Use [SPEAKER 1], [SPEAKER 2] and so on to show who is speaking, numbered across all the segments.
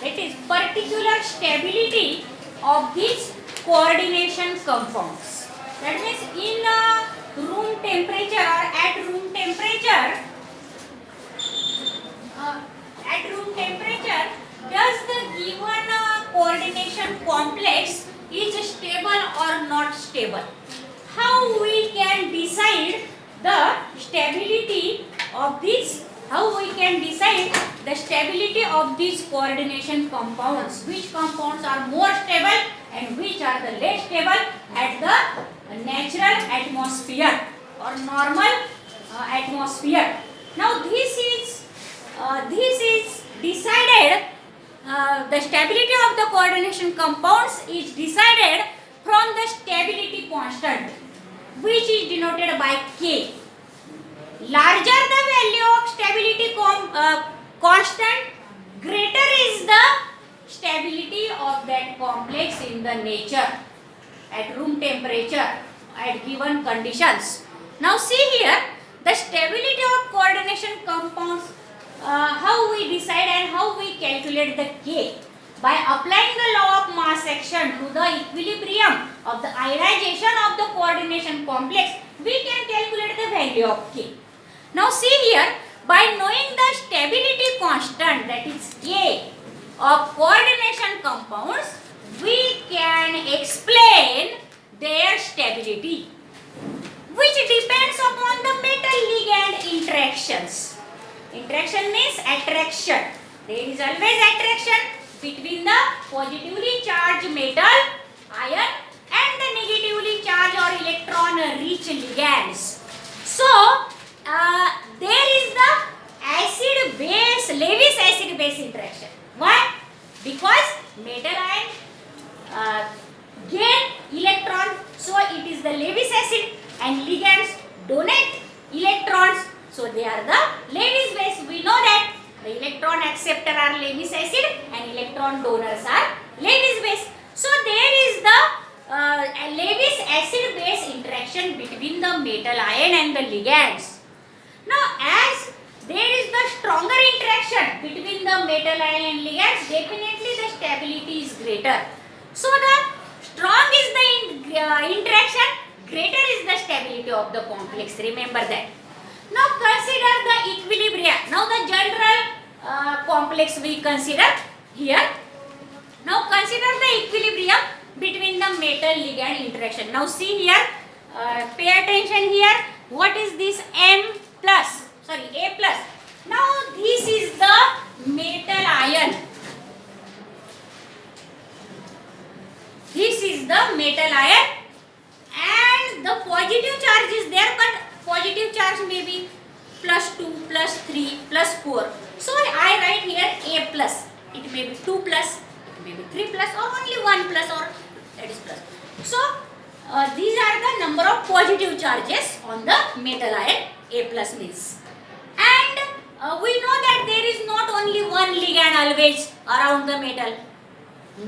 [SPEAKER 1] it is particular stability of these coordination compounds. That means in room temperature or at room temperature, does the given coordination complex is stable or not stable? How we can decide the stability of these? How we can decide the stability of these coordination compounds? Which compounds are more stable and which are the less stable at the natural atmosphere or normal atmosphere? Now this is decided. The stability of the coordination compounds is decided from the stability constant, which is denoted by K. Larger the value of stability constant, greater is the stability of that complex in the nature at room temperature at given conditions. Now see here, the stability of coordination compounds, how we decide and how we calculate the K. By applying the law of mass action to the equilibrium of the ionization of the coordination complex, we can calculate the value of K. Now see here, by knowing the stability constant, that is K, of coordination compounds, we can explain their stability, which depends upon the metal ligand interactions. Interaction means attraction. There is always attraction between the positively charged metal ion and the negatively charged or electron rich ligands. So there is the acid base, Lewis acid base interaction. Why? Because metal ion gain electron, so it is the Lewis acid, and ligands donate electrons, so they are the Lewis base. We know that the electron acceptor are Lewis acid and electron donors are Lewis base. So there is the Lewis acid base interaction between the metal ion and the ligands. Now as there is the stronger interaction between the metal ion and ligands, definitely the stability is greater. So the strong is the interaction, greater is the stability of the complex. Remember that. Now consider the equilibrium. Now the general complex we consider here. Now consider the equilibrium between the metal ligand interaction. Now see here, pay attention here. What is this M plus? Sorry, A plus. Now this is the metal ion. This is the metal ion and the positive charge is there, but positive charge may be plus 2, plus 3, plus 4. So I write here A plus. It may be 2 plus, it may be 3 plus, or only 1 plus, or that is plus. So these are the number of positive charges on the metal ion. A plus means. And we know that there is not only one ligand always around the metal.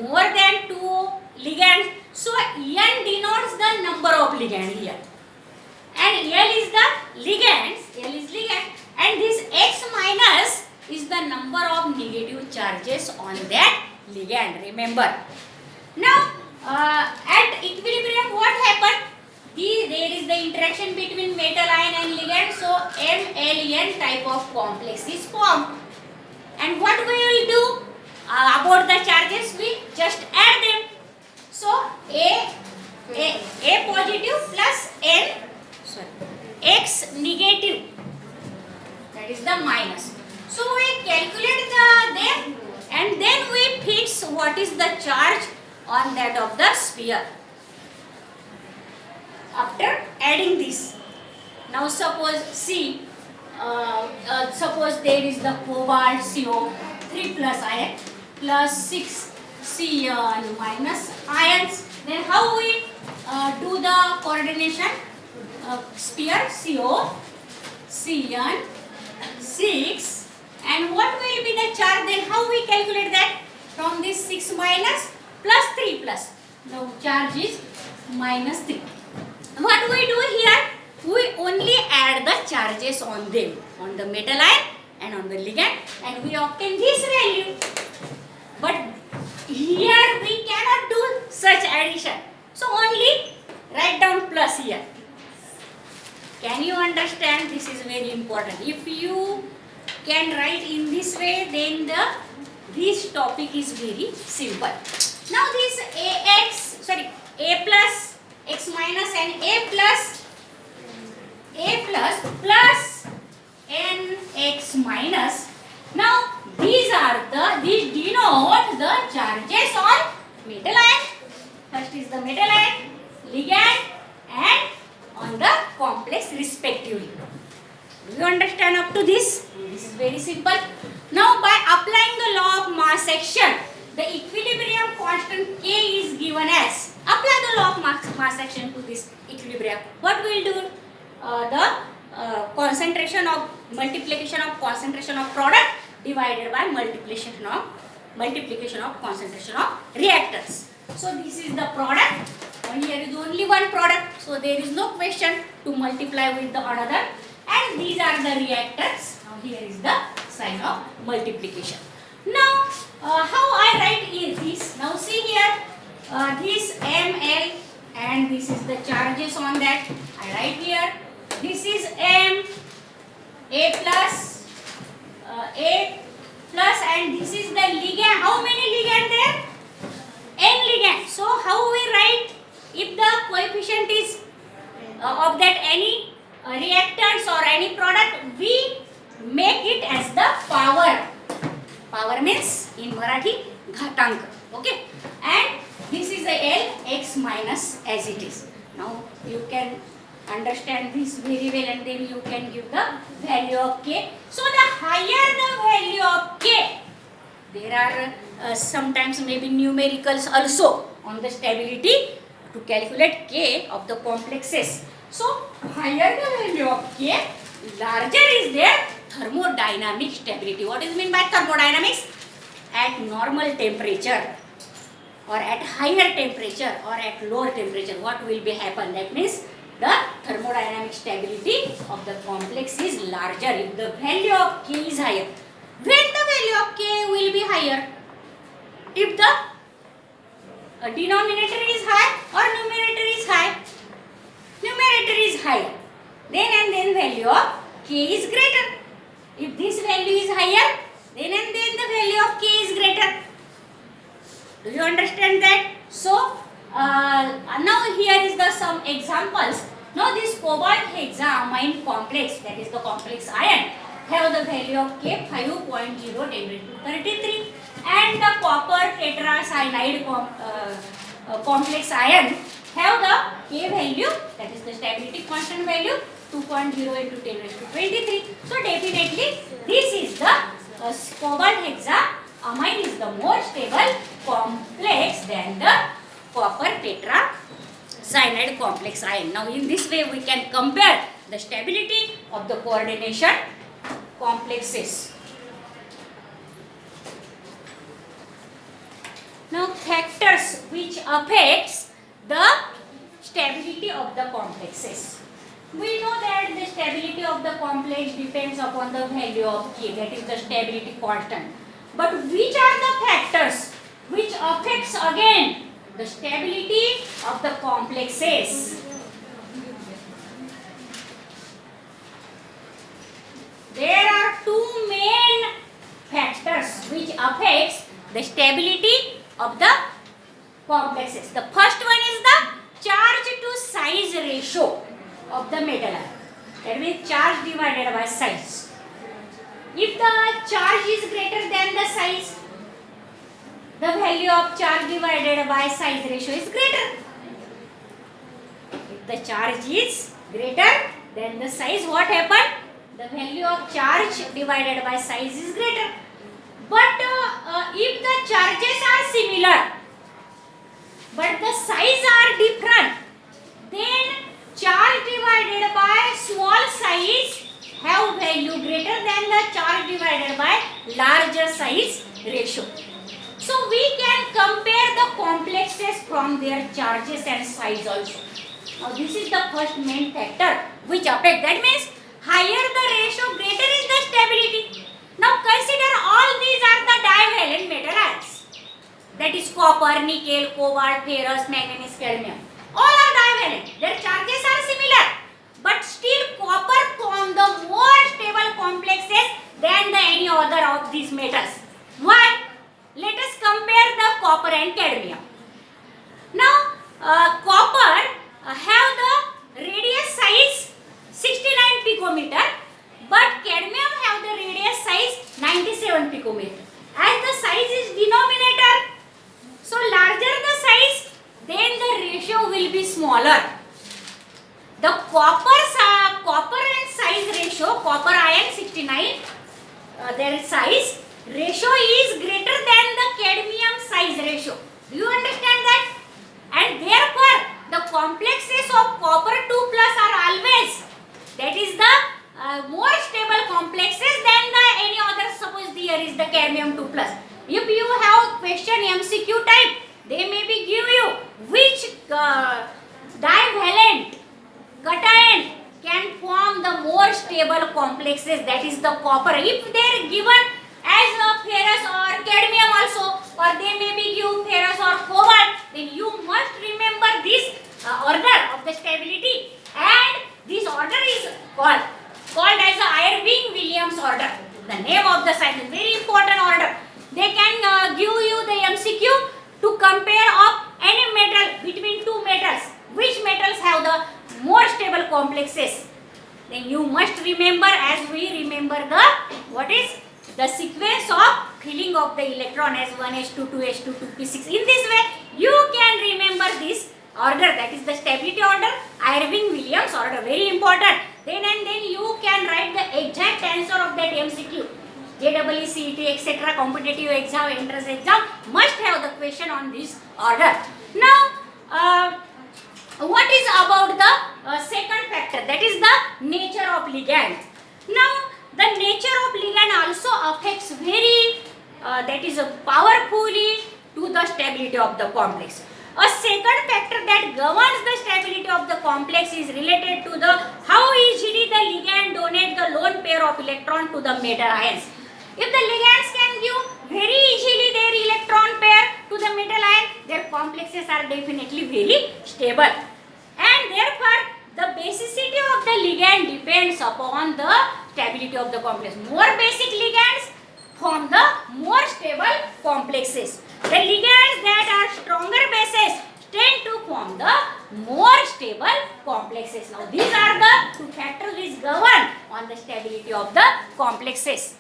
[SPEAKER 1] More than 2 ligands. So N denotes the number of ligand here. And L is the ligand, and this X minus is the number of negative charges on that ligand. Remember. Now at equilibrium what happened? There is the interaction between metal ion and ligand, so MLN type of complex is formed. And what we will do about the charges? We just add them. So A positive plus X negative, that is the minus. So we calculate them and then we fix what is the charge on that of the sphere after adding this. Now suppose suppose there is the cobalt CO 3 plus ion plus 6 Cn minus ions. Then how we do the coordination? Sphere CO, Cn, 6, and what will be the charge? Then how we calculate that? From this 6 minus plus 3 plus. Now charge is minus 3. What we do here? We only add the charges on them, on the metal ion and on the ligand, and we obtain this value. But here we cannot do such addition. So only write down plus here. Can you understand? This is very important. If you can write in this way, then this topic is very simple. Now this a plus x minus and a plus plus nx minus. Now these denote the charges on metal ion. First is the metal ion, ligand, and on the complex respectively. Do you understand up to this? This is very simple. Now by applying the law of mass action, the equilibrium constant K is given as. Apply the law of mass action to this equilibrium. What will do? The concentration of multiplication of concentration of product divided by multiplication of concentration of reactants. So this is the product, and here is only one product, so there is no question to multiply with the another, and these are the reactants. Now here is the sign of multiplication. Now how I write is this? Now see here, this ml and this is the charges on that. I write here. This is m, a plus, and this is the ligand. How many ligand there? N ligand. So how we write if the coefficient is of that any reactants or any product, we make it as the power. Power means in Marathi ghatank. Okay, and this is the L x minus as it is. Now you can understand this very well, and then you can give the value of K. So the higher the value of K, there are sometimes maybe numericals also on the stability to calculate K of the complexes. So higher the value of K, larger is their thermodynamic stability. What is mean by thermodynamics? At normal temperature or at higher temperature or at lower temperature, what will be happen? That means the thermodynamic stability of the complex is larger if the value of K is higher. When the value of K will be higher? If the denominator is high or numerator is high? Numerator is higher. Then value of K is greater. If this value is higher, then the value of K is greater. Do you understand that? So now here is the some examples. Now this cobalt hexaamine complex, that is the complex ion, have the value of K 5.0 10 to 33, and the copper tetracyanide complex ion have the K value, that is the stability constant value, 2.0 into 10 raised to 23. So definitely this is the cobalt hexaamine is the more stable complex than the copper tetracyanide complex ion. Now in this way we can compare the stability of the coordination complexes. Now factors which affects the stability of the complexes. We know that the stability of the complex depends upon the value of K, that is the stability constant. But which are the factors which affects again the stability of the complexes? There are two main factors which affects the stability of the complexes. The first one is the charge to size ratio of the metal ion. That means charge divided by size. If the charge is greater than the size, the value of charge divided by size ratio is greater. If the charge is greater than the size, what happened? The value of charge divided by size is greater. But if the charges are similar, but the size are different, then charge divided by small size have value greater than the charge divided by larger size ratio. So we can compare the complexes from their charges and size also. Now this is the first main factor which affect. That means higher the ratio, greater is the stability. nickel, cobalt, ferrous, manganese, cadmium. All are divalent. Their charges are similar. But still copper form the more stable complexes than the any other of these metals. Why? Let us compare the copper and cadmium. Now, copper have the radius size 69 picometer, but cadmium have the radius size 97 picometer. As the size is denominator, so larger the size, then the ratio will be smaller. The copper and size ratio, copper ion 69, their size ratio is greater than the cadmium size ratio. Do you understand that? And therefore, the complexes of copper 2 plus are always, that is the more stable complexes than the any other. Suppose here is the cadmium 2 plus. If you have question MCQ type, they may be give you which divalent cation can form the more stable complexes, that is the copper. If they are given as a ferrous or cadmium also, or they may be give ferrous or cobalt, then you must remember this order of the stability, and this order is called as the Irving-Williams order. The name of the science is very important order. They can give you the MCQ to compare of any metal between two metals. Which metals have the more stable complexes? Then you must remember, as we remember the what is the sequence of filling of the electron as 1s2, 2s2, 2p6. In this way, you can remember this order, that is the stability order, Irving-Williams order, very important. Then you can write the exact answer of that MCQ. JEE, CET, etc. competitive exam, entrance exam must have the question on this order. Now, what is about the second factor, that is the nature of ligand. Now, the nature of ligand also affects very that is powerfully to the stability of the complex. A second factor that governs the stability of the complex is related to the how easily the ligand donate the lone pair of electron to the metal ions. If the ligands can give very easily their electron pair to the metal ion, their complexes are definitely very stable. And therefore, the basicity of the ligand depends upon the stability of the complex. More basic ligands form the more stable complexes. The ligands that are stronger bases tend to form the more stable complexes. Now, these are the two factors which govern on the stability of the complexes.